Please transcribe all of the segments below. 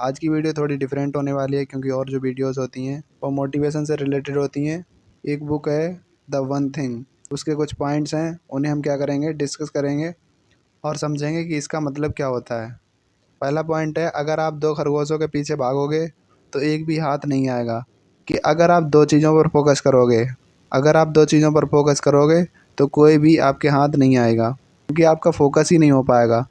आज की वीडियो थोड़ी डिफरेंट होने वाली है क्योंकि और जो वीडियोस होती हैं वो मोटिवेशन से रिलेटेड होती हैं। एक बुक है द वन थिंग, उसके कुछ पॉइंट्स हैं, उन्हें हम क्या करेंगे, डिस्कस करेंगे और समझेंगे कि इसका मतलब क्या होता है। पहला पॉइंट है, अगर आप दो खरगोशों के पीछे भागोगे तो एक भी हाथ नहीं आएगा। कि अगर आप दो चीज़ों पर फोकस करोगे, अगर आप दो चीज़ों पर फोकस करोगे तो कोई भी आपके हाथ नहीं आएगा, क्योंकि आपका फोकस ही नहीं हो पाएगा।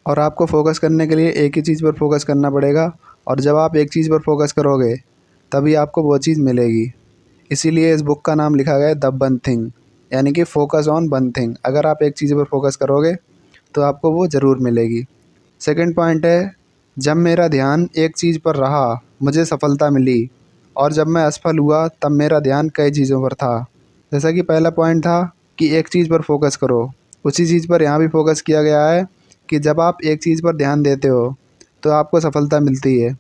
और आपको फोकस करने के लिए एक ही चीज़ पर फोकस करना पड़ेगा, और जब आप एक चीज़ पर फोकस करोगे तभी आपको वो चीज़ मिलेगी। इसीलिए इस बुक का नाम लिखा गया है द वन थिंग, यानी कि फोकस ऑन वन थिंग। अगर आप एक चीज़ पर फोकस करोगे तो आपको वो ज़रूर मिलेगी। सेकंड पॉइंट है, जब मेरा ध्यान एक चीज़ पर रहा मुझे सफलता मिली, और जब मैं असफल हुआ तब मेरा ध्यान कई चीज़ों पर था। जैसा कि पहला पॉइंट था कि एक चीज़ पर फोकस करो, उसी चीज़ पर यहाँ भी फोकस किया गया है कि जब आप एक चीज़ पर ध्यान देते हो तो आपको सफलता मिलती है।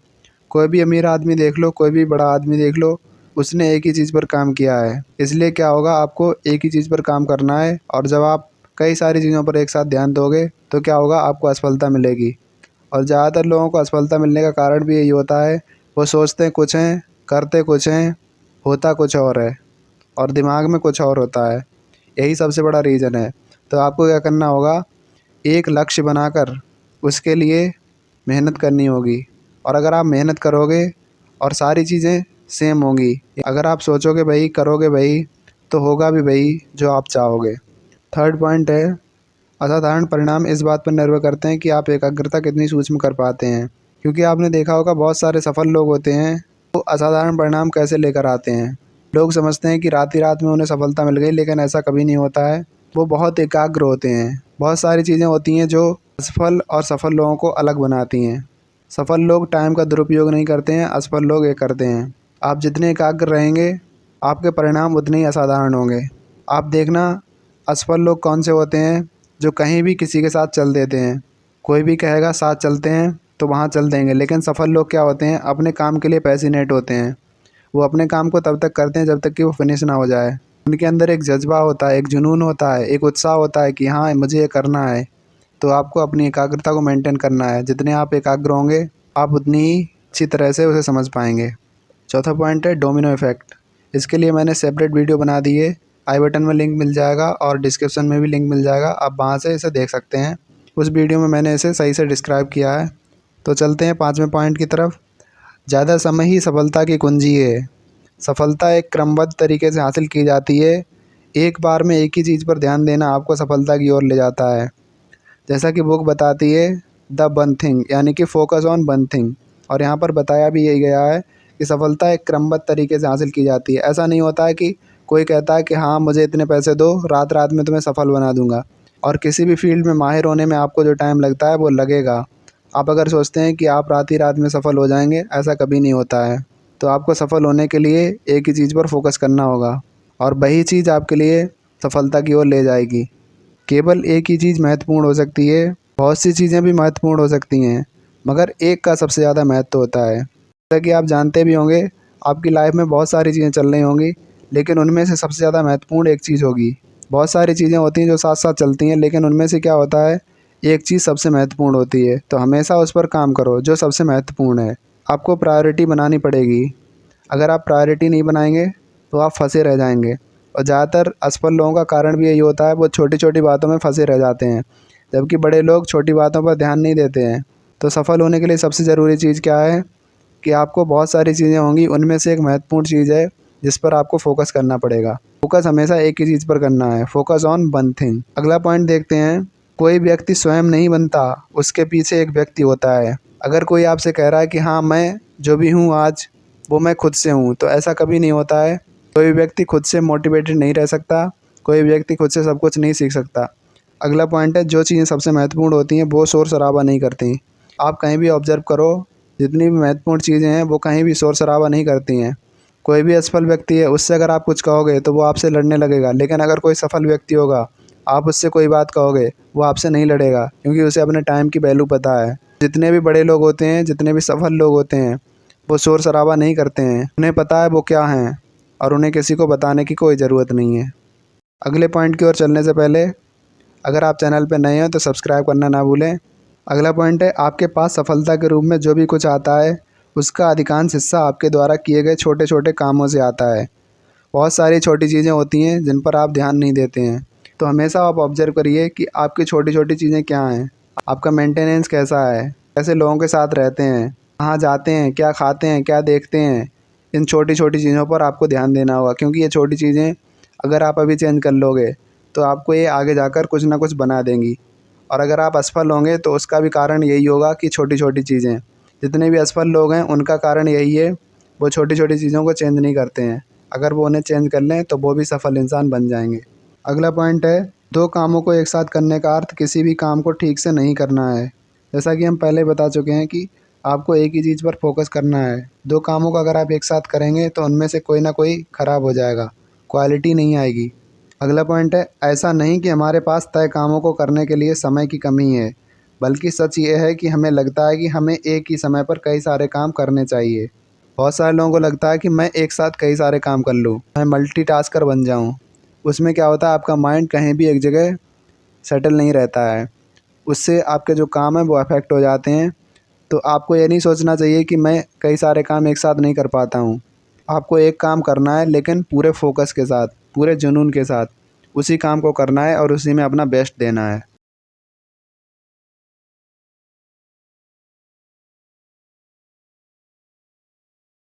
कोई भी अमीर आदमी देख लो, कोई भी बड़ा आदमी देख लो, उसने एक ही चीज़ पर काम किया है। इसलिए क्या होगा, आपको एक ही चीज़ पर काम करना है, और जब आप कई सारी चीज़ों पर एक साथ ध्यान दोगे तो क्या होगा, आपको असफलता मिलेगी। और ज़्यादातर लोगों को असफलता मिलने का कारण भी यही होता है, वो सोचते कुछ हैं, करते कुछ हैं, होता कुछ और है, और दिमाग में कुछ और होता है। यही सबसे बड़ा रीज़न है। तो आपको क्या करना होगा, एक लक्ष्य बनाकर उसके लिए मेहनत करनी होगी। और अगर आप मेहनत करोगे और सारी चीज़ें सेम होंगी, अगर आप सोचोगे भाई, करोगे भाई, तो होगा भी भाई जो आप चाहोगे। थर्ड पॉइंट है, असाधारण परिणाम इस बात पर निर्भर करते हैं कि आप एकाग्रता कितनी सूक्ष्म कर पाते हैं। क्योंकि आपने देखा होगा बहुत सारे सफल लोग होते हैं, वो असाधारण परिणाम कैसे लेकर आते हैं। लोग समझते हैं कि रात ही रात में उन्हें सफलता मिल गई, लेकिन ऐसा कभी नहीं होता है। वो बहुत एकाग्र होते हैं। बहुत सारी चीज़ें होती हैं जो असफल और सफल लोगों को अलग बनाती हैं। सफल लोग टाइम का दुरुपयोग नहीं करते हैं, असफल लोग ये करते हैं। आप जितने एकाग्र रहेंगे आपके परिणाम उतने ही असाधारण होंगे। आप देखना, असफल लोग कौन से होते हैं, जो कहीं भी किसी के साथ चल देते हैं। कोई भी कहेगा साथ चलते हैं तो वहाँ चल देंगे, लेकिन सफल लोग क्या होते हैं, अपने काम के लिए पैसिनेट होते हैं। वो अपने काम को तब तक करते हैं जब तक कि वो फिनिश ना हो जाए। उनके अंदर एक जज्बा होता है, एक जुनून होता है, एक उत्साह होता है कि हाँ मुझे ये करना है। तो आपको अपनी एकाग्रता को मेंटेन करना है। जितने आप एकाग्र होंगे आप उतनी ही अच्छी तरह से उसे समझ पाएंगे। चौथा पॉइंट है डोमिनो इफ़ेक्ट। इसके लिए मैंने सेपरेट वीडियो बना दी है, आई बटन में लिंक मिल जाएगा और डिस्क्रिप्शन में भी लिंक मिल जाएगा, आप वहाँ से इसे देख सकते हैं। उस वीडियो में मैंने इसे सही से डिस्क्राइब किया है। तो चलते हैं पाँचवें पॉइंट की तरफ। ज़्यादा समय ही सफलता की कुंजी है। सफलता एक क्रमबद्ध तरीके से हासिल की जाती है। एक बार में एक ही चीज़ पर ध्यान देना आपको सफलता की ओर ले जाता है। जैसा कि बुक बताती है द वन थिंग, यानी कि फोकस ऑन वन थिंग। और यहाँ पर बताया भी यही गया है कि सफलता एक क्रमबद्ध तरीके से हासिल की जाती है। ऐसा नहीं होता है कि कोई कहता है कि हाँ मुझे इतने पैसे दो, रात रात में तुम्हें सफल बना दूंगा। और किसी भी फील्ड में माहिर होने में आपको जो टाइम लगता है वो लगेगा। आप अगर सोचते हैं कि आप रात ही रात में सफल हो जाएंगे, ऐसा कभी नहीं होता है। तो आपको सफल होने के लिए एक ही चीज़ पर फोकस करना होगा, और वही चीज़ आपके लिए सफलता की ओर ले जाएगी। केवल एक ही चीज़ महत्वपूर्ण हो सकती है, बहुत सी चीज़ें भी महत्वपूर्ण हो सकती हैं, मगर एक का सबसे ज़्यादा महत्व होता है। जैसा कि आप जानते भी होंगे, आपकी लाइफ में बहुत सारी चीज़ें चल रही होंगी, लेकिन उनमें से सबसे ज़्यादा महत्वपूर्ण एक चीज़ होगी। बहुत सारी चीज़ें होती हैं जो साथ साथ चलती हैं, लेकिन उनमें से क्या होता है, एक चीज़ सबसे महत्वपूर्ण होती है। तो हमेशा उस पर काम करो जो सबसे महत्वपूर्ण है। आपको प्रायोरिटी बनानी पड़ेगी। अगर आप प्रायोरिटी नहीं बनाएंगे तो आप फंसे रह जाएंगे। और ज़्यादातर असफल लोगों का कारण भी यही होता है, वो छोटी छोटी बातों में फंसे रह जाते हैं, जबकि बड़े लोग छोटी बातों पर ध्यान नहीं देते हैं। तो सफल होने के लिए सबसे ज़रूरी चीज़ क्या है कि आपको बहुत सारी चीज़ें होंगी, उनमें से एक महत्वपूर्ण चीज़ है जिस पर आपको फोकस करना पड़ेगा। फोकस हमेशा एक ही चीज़ पर करना है, फोकस ऑन वन थिंग। अगला पॉइंट देखते हैं, कोई व्यक्ति स्वयं नहीं बनता, उसके पीछे एक व्यक्ति होता है। अगर कोई आपसे कह रहा है कि हाँ मैं जो भी हूँ आज वो मैं खुद से हूँ, तो ऐसा कभी नहीं होता है। कोई व्यक्ति खुद से मोटिवेटेड नहीं रह सकता, कोई व्यक्ति खुद से सब कुछ नहीं सीख सकता। अगला पॉइंट है, जो चीज़ें सबसे महत्वपूर्ण होती हैं वो शोर शराबा नहीं करती। आप कहीं भी ऑब्जर्व करो, जितनी भी महत्वपूर्ण चीज़ें हैं वो कहीं भी शोर शराबा नहीं करती हैं। कोई भी असफल व्यक्ति है, उससे अगर आप कुछ कहोगे तो वो आपसे लड़ने लगेगा, लेकिन अगर कोई सफल व्यक्ति होगा, आप उससे कोई बात कहोगे वो आपसे नहीं लड़ेगा, क्योंकि उसे अपने टाइम की वैल्यू पता है। जितने भी बड़े लोग होते हैं, जितने भी सफल लोग होते हैं, वो शोर शराबा नहीं करते हैं। उन्हें पता है वो क्या हैं, और उन्हें किसी को बताने की कोई ज़रूरत नहीं है। अगले पॉइंट की ओर चलने से पहले, अगर आप चैनल पर नए हैं तो सब्सक्राइब करना ना भूलें, अगला पॉइंट है, आपके पास सफलता के रूप में जो भी कुछ आता है उसका अधिकांश हिस्सा आपके द्वारा किए गए छोटे छोटे कामों से आता है। बहुत सारी छोटी चीज़ें होती हैं जिन पर आप ध्यान नहीं देते हैं। तो हमेशा आप ऑब्जर्व करिए कि आपकी छोटी छोटी चीज़ें क्या हैं, आपका मेंटेनेंस कैसा है, कैसे लोगों के साथ रहते हैं, कहाँ जाते हैं, क्या खाते हैं, क्या देखते हैं। इन छोटी छोटी चीज़ों पर आपको ध्यान देना होगा, क्योंकि ये छोटी चीज़ें अगर आप अभी चेंज कर लोगे तो आपको ये आगे जाकर कुछ ना कुछ बना देंगी। और अगर आप असफल होंगे तो उसका भी कारण यही होगा कि छोटी छोटी चीज़ें, जितने भी असफल लोग हैं उनका कारण यही है, वो छोटी छोटी चीज़ों को चेंज नहीं करते हैं। अगर वो उन्हें चेंज कर लें तो वो भी सफल इंसान बन जाएंगे। अगला पॉइंट है, दो कामों को एक साथ करने का अर्थ किसी भी काम को ठीक से नहीं करना है। जैसा कि हम पहले बता चुके हैं कि आपको एक ही चीज़ पर फोकस करना है। दो कामों को अगर आप एक साथ करेंगे तो उनमें से कोई ना कोई ख़राब हो जाएगा, क्वालिटी नहीं आएगी। अगला पॉइंट है, ऐसा नहीं कि हमारे पास तय कामों को करने के लिए समय की कमी है, बल्कि सच ये है कि हमें लगता है कि हमें एक ही समय पर कई सारे काम करने चाहिए। बहुत सारे लोगों को लगता है कि मैं एक साथ कई सारे काम कर लूँ, मैं मल्टीटास्कर बन जाऊँ। उसमें क्या होता है, आपका माइंड कहीं भी एक जगह सेटल नहीं रहता है। उससे आपके जो काम हैं वो अफेक्ट हो जाते हैं। तो आपको ये नहीं सोचना चाहिए कि मैं कई सारे काम एक साथ नहीं कर पाता हूँ। आपको एक काम करना है, लेकिन पूरे फोकस के साथ, पूरे जुनून के साथ उसी काम को करना है और उसी में अपना बेस्ट देना है।